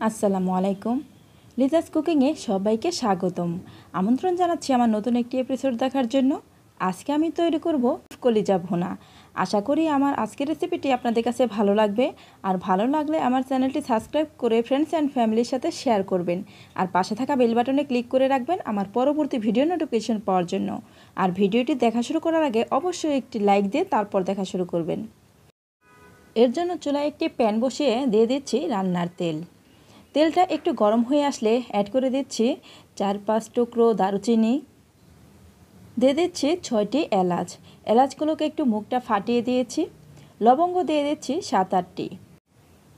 আসসালামু আলাইকুম। লিজাস কুকিংয়ে সবাইকে স্বাগতম। আমন্ত্রণ জানাচ্ছি আমার নতুন একটি এপিসোড দেখার জন্য। আজকে আমি তৈরি করব কলিজা ভুনা। আশা করি আমার আজকের রেসিপিটি আপনাদের কাছে ভালো লাগবে। আর ভালো লাগলে আমার চ্যানেলটি সাবস্ক্রাইব করে ফ্রেন্ডস অ্যান্ড ফ্যামিলির সাথে শেয়ার করবেন। আর পাশে থাকা বেল বাটনে ক্লিক করে রাখবেন আমার পরবর্তী ভিডিও নোটিফিকেশন পাওয়ার জন্য। আর ভিডিওটি দেখা শুরু করার আগে অবশ্যই একটি লাইক দিয়ে তারপর দেখা শুরু করবেন। এর জন্য চুলায় একটি প্যান বসিয়ে দিয়ে দিচ্ছি রান্নার তেল। তেলটা একটু গরম হয়ে আসলে অ্যাড করে দিচ্ছি 4-5 টুকরো দারুচিনি, দিয়ে দিচ্ছি 6টি এলাচ। এলাচগুলোকে একটু মুখটা ফাটিয়ে দিয়েছি। লবঙ্গ দিয়ে দিচ্ছি 7-8টি।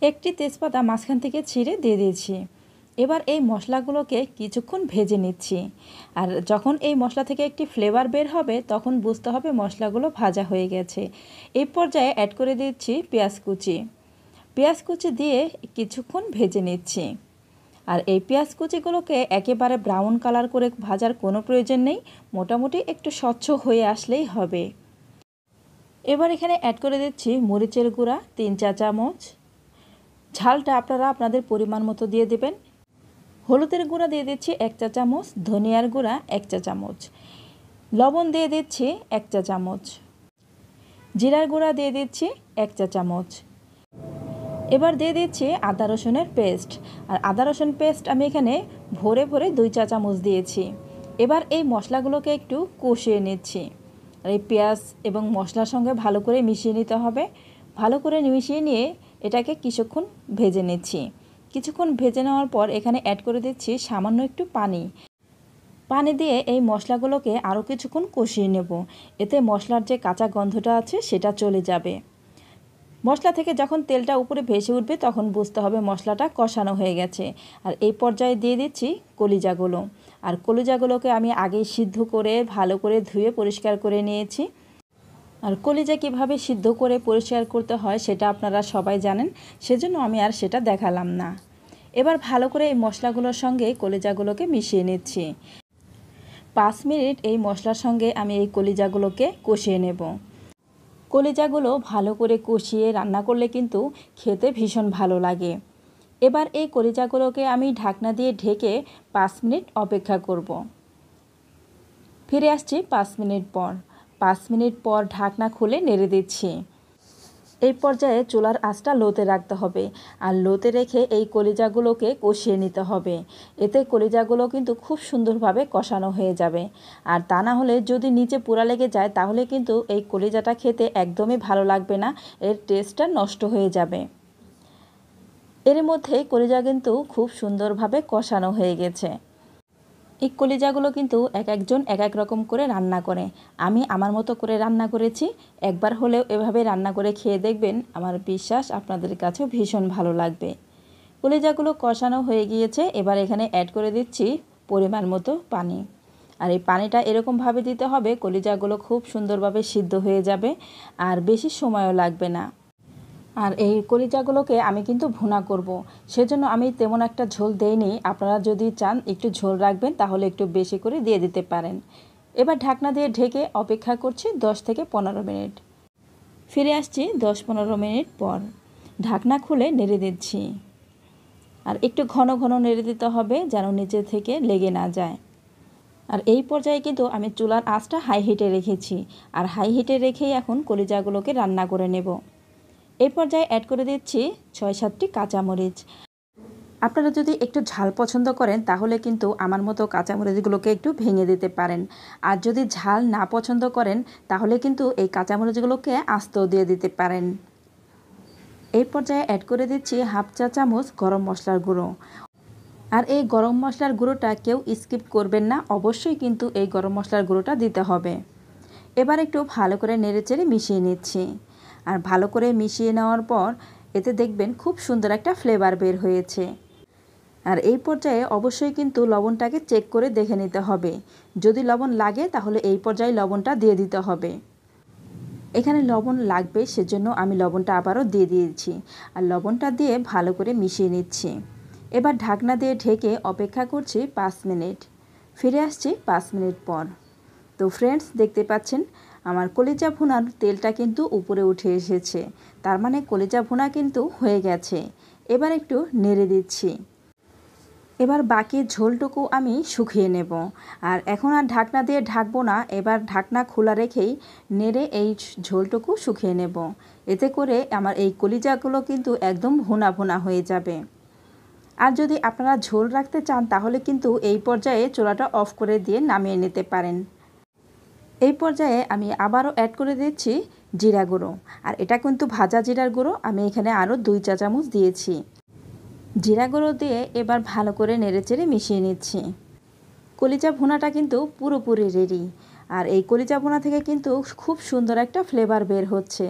একটি তেজপাতা মাঝখান থেকে ছিঁড়ে দিয়ে দিয়েছি। এবার এই মশলাগুলোকে কিছুক্ষণ ভেজে নিচ্ছি। আর যখন এই মশলা থেকে একটি ফ্লেভার বের হবে তখন বুঝতে হবে মশলাগুলো ভাজা হয়ে গেছে। এই পর্যায়ে অ্যাড করে দিচ্ছি পেঁয়াজ কুচি। পেঁয়াজ কুচি দিয়ে কিছুক্ষণ ভেজে নিচ্ছি। আর এই পেঁয়াজ কুচিগুলোকে একেবারে ব্রাউন কালার করে ভাজার কোনো প্রয়োজন নেই, মোটামুটি একটু স্বচ্ছ হয়ে আসলেই হবে। এবার এখানে অ্যাড করে দিচ্ছি মরিচের গুঁড়া 3 চা চামচ। ঝালটা আপনারা আপনাদের পরিমাণ মতো দিয়ে দেবেন। হলুদের গুঁড়া দিয়ে দিচ্ছি 1 চা চামচ, ধনিয়ার গুঁড়া 1 চা চামচ, লবণ দিয়ে দিচ্ছি 1 চা চামচ, জিরার গুঁড়া দিয়ে দিচ্ছি 1 চা চামচ। এবার দিয়ে দিচ্ছি আদা রসুনের পেস্ট। আর আদা রসুন পেস্ট আমি এখানে ভরে ভরে 2 চা চামচ দিয়েছি। এবার এই মশলাগুলোকে একটু কষিয়ে নিচ্ছি। আর এই পেঁয়াজ এবং মশলার সঙ্গে ভালো করে মিশিয়ে নিতে হবে। ভালো করে মিশিয়ে নিয়ে এটাকে কিছুক্ষণ ভেজে নিচ্ছি। কিছুক্ষণ ভেজে নেওয়ার পর এখানে অ্যাড করে দিচ্ছি সামান্য একটু পানি। পানি দিয়ে এই মশলাগুলোকে আরও কিছুক্ষণ কষিয়ে নেব। এতে মশলার যে কাঁচা গন্ধটা আছে সেটা চলে যাবে। মশলা থেকে যখন তেলটা উপরে ভেসে উঠবে তখন বুঝতে হবে মশলাটা কষানো হয়ে গেছে। আর এই পর্যায়ে দিয়ে দিচ্ছি কলিজাগুলো। আর কলিজাগুলোকে আমি আগেই সিদ্ধ করে ভালো করে ধুয়ে পরিষ্কার করে নিয়েছি। আর কলিজা কীভাবে সিদ্ধ করে পরিষ্কার করতে হয় সেটা আপনারা সবাই জানেন, সেজন্য আমি আর সেটা দেখালাম না। এবার ভালো করে এই মশলাগুলোর সঙ্গে কলিজাগুলোকে মিশিয়ে নিচ্ছি। 5 মিনিট এই মশলার সঙ্গে আমি এই কলিজাগুলোকে কষিয়ে নেব। কলিজাগুলো ভালো করে কষিয়ে রান্না করলে কিন্তু খেতে ভীষণ ভালো লাগে। এবার এই কলিজাগুলোকে আমি ঢাকনা দিয়ে ঢেকে 5 মিনিট অপেক্ষা করব। ফিরে আসছি 5 মিনিট পর। 5 মিনিট পর ঢাকনা খুলে নেড়ে দিচ্ছি। এই পর্যায়ে চুলার আঁচটা লোতে রাখতে হবে। আর লোতে রেখে এই কলিজাগুলোকে কষিয়ে নিতে হবে। এতে কলিজাগুলো কিন্তু খুব সুন্দরভাবে কষানো হয়ে যাবে। আর তা না হলে যদি নিচে পোড়া লেগে যায় তাহলে কিন্তু এই কলিজাটা খেতে একদমই ভালো লাগবে না, এর টেস্টটা নষ্ট হয়ে যাবে। এর মধ্যে কলিজা কিন্তু খুব সুন্দরভাবে কষানো হয়ে গেছে। এই কলিজাগুলো কিন্তু একজন এক এক রকম করে রান্না করে। আমি আমার মতো করে রান্না করেছি। একবার হলেও এভাবে রান্না করে খেয়ে দেখবেন, আমার বিশ্বাস আপনাদের কাছেও ভীষণ ভালো লাগবে। কলিজাগুলো কষানো হয়ে গিয়েছে। এবার এখানে অ্যাড করে দিচ্ছি পরিমাণ মতো পানি। আর এই পানিটা এরকমভাবে দিতে হবে কলিজাগুলো খুব সুন্দরভাবে সিদ্ধ হয়ে যাবে আর বেশি সময়ও লাগবে না। আর এই কলিজাগুলোকে আমি কিন্তু ভুনা করব, সেজন্য আমি তেমন একটা ঝোল দেইনি। আপনারা যদি চান একটু ঝোল রাখবেন তাহলে একটু বেশি করে দিয়ে দিতে পারেন। এবার ঢাকনা দিয়ে ঢেকে অপেক্ষা করছি 10 থেকে 15 মিনিট। ফিরে আসছি 10-15 মিনিট পর। ঢাকনা খুলে নেড়ে দিচ্ছি। আর একটু ঘন ঘন নেড়ে দিতে হবে যেন নিচে থেকে লেগে না যায়। আর এই পর্যায়ে কিন্তু আমি চুলার আঁচটা হাই হিটে রেখেছি। আর হাই হিটে রেখেই এখন কলিজাগুলোকে রান্না করে নেব। এই পর্যায়ে অ্যাড করে দিচ্ছি 6-7টি কাঁচামরিচ। আপনারা যদি একটু ঝাল পছন্দ করেন তাহলে কিন্তু আমার মতো কাঁচামরিচগুলোকে একটু ভেঙে দিতে পারেন। আর যদি ঝাল না পছন্দ করেন তাহলে কিন্তু এই কাঁচামরিচগুলোকে আস্তেও দিয়ে দিতে পারেন। এই পর্যায়ে অ্যাড করে দিচ্ছি 1/2 চা চামচ গরম মশলার গুঁড়ো। আর এই গরম মশলার গুঁড়োটা কেউ স্কিপ করবেন না, অবশ্যই কিন্তু এই গরম মশলার গুঁড়োটা দিতে হবে। এবার একটু ভালো করে নেড়েচেড়ে মিশিয়ে নিচ্ছি। আর ভালো করে মিশিয়ে নেওয়ার পর এতে দেখবেন খুব সুন্দর একটা ফ্লেভার বের হয়েছে। আর এই পর্যায়ে অবশ্যই কিন্তু লবণটাকে চেক করে দেখে নিতে হবে। যদি লবণ লাগে তাহলে এই পর্যায়ে লবণটা দিয়ে দিতে হবে। এখানে লবণ লাগবে সেজন্য আমি লবণটা আবারও দিয়ে দিয়েছি। আর লবণটা দিয়ে ভালো করে মিশিয়ে নিচ্ছি। এবার ঢাকনা দিয়ে ঢেকে অপেক্ষা করছি 5 মিনিট। ফিরে আসছি 5 মিনিট পর। তো ফ্রেন্ডস, দেখতে পাচ্ছেন আমার কলিজা ভুনার তেলটা কিন্তু উপরে উঠে এসেছে। তার মানে কলিজা ভুনা কিন্তু হয়ে গেছে। এবার একটু নেড়ে দিচ্ছি। এবার বাকি ঝোলটুকু আমি শুকিয়ে নেব। আর এখন আর ঢাকনা দিয়ে ঢাকবো না, এবার ঢাকনা খোলা রেখেই নেড়ে এই ঝোলটুকু শুকিয়ে নেব। এতে করে আমার এই কলিজাগুলো কিন্তু একদম ভুনা ভুনা হয়ে যাবে। আর যদি আপনারা ঝোল রাখতে চান তাহলে কিন্তু এই পর্যায়ে চুলাটা অফ করে দিয়ে নামিয়ে নিতে পারেন। এই পর্যায়ে আমি আবারও অ্যাড করে দিচ্ছি জিরা গুঁড়ো। আর এটা কিন্তু ভাজা জিরার গুঁড়ো, আমি এখানে আরও 2 চা চামচ দিয়েছি। জিরা গুঁড়ো দিয়ে এবার ভালো করে নেড়েচেড়ে মিশিয়ে নিচ্ছি। কলিজা ভুনাটা কিন্তু পুরোপুরি রেডি। আর এই কলিজা ভুনা থেকে কিন্তু খুব সুন্দর একটা ফ্লেভার বের হচ্ছে।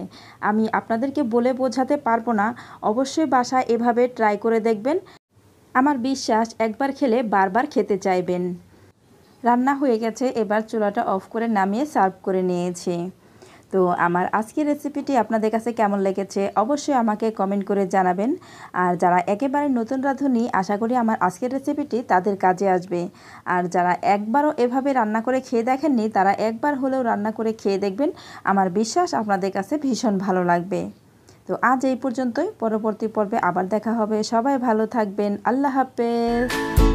আমি আপনাদেরকে বলে বোঝাতে পারবো না, অবশ্যই বাসায় এভাবে ট্রাই করে দেখবেন। আমার বিশ্বাস একবার খেলে বারবার খেতে চাইবেন। রান্না হয়ে গেছে, এবার চুলাটা অফ করে নামিয়ে সার্ভ করে নিয়েছি। তো আমার আজকের রেসিপিটি আপনাদের কাছে কেমন লেগেছে অবশ্যই আমাকে কমেন্ট করে জানাবেন। আর যারা একেবারে নতুন রাঁধুনি, আশা করি আমার আজকের রেসিপিটি তাদের কাজে আসবে। আর যারা একবারও এভাবে রান্না করে খেয়ে দেখেননি, তারা একবার হলেও রান্না করে খেয়ে দেখবেন। আমার বিশ্বাস আপনাদের কাছে ভীষণ ভালো লাগবে। তো আজ এই পর্যন্তই, পরবর্তী পর্বে আবার দেখা হবে। সবাই ভালো থাকবেন। আল্লাহ হাফেজ।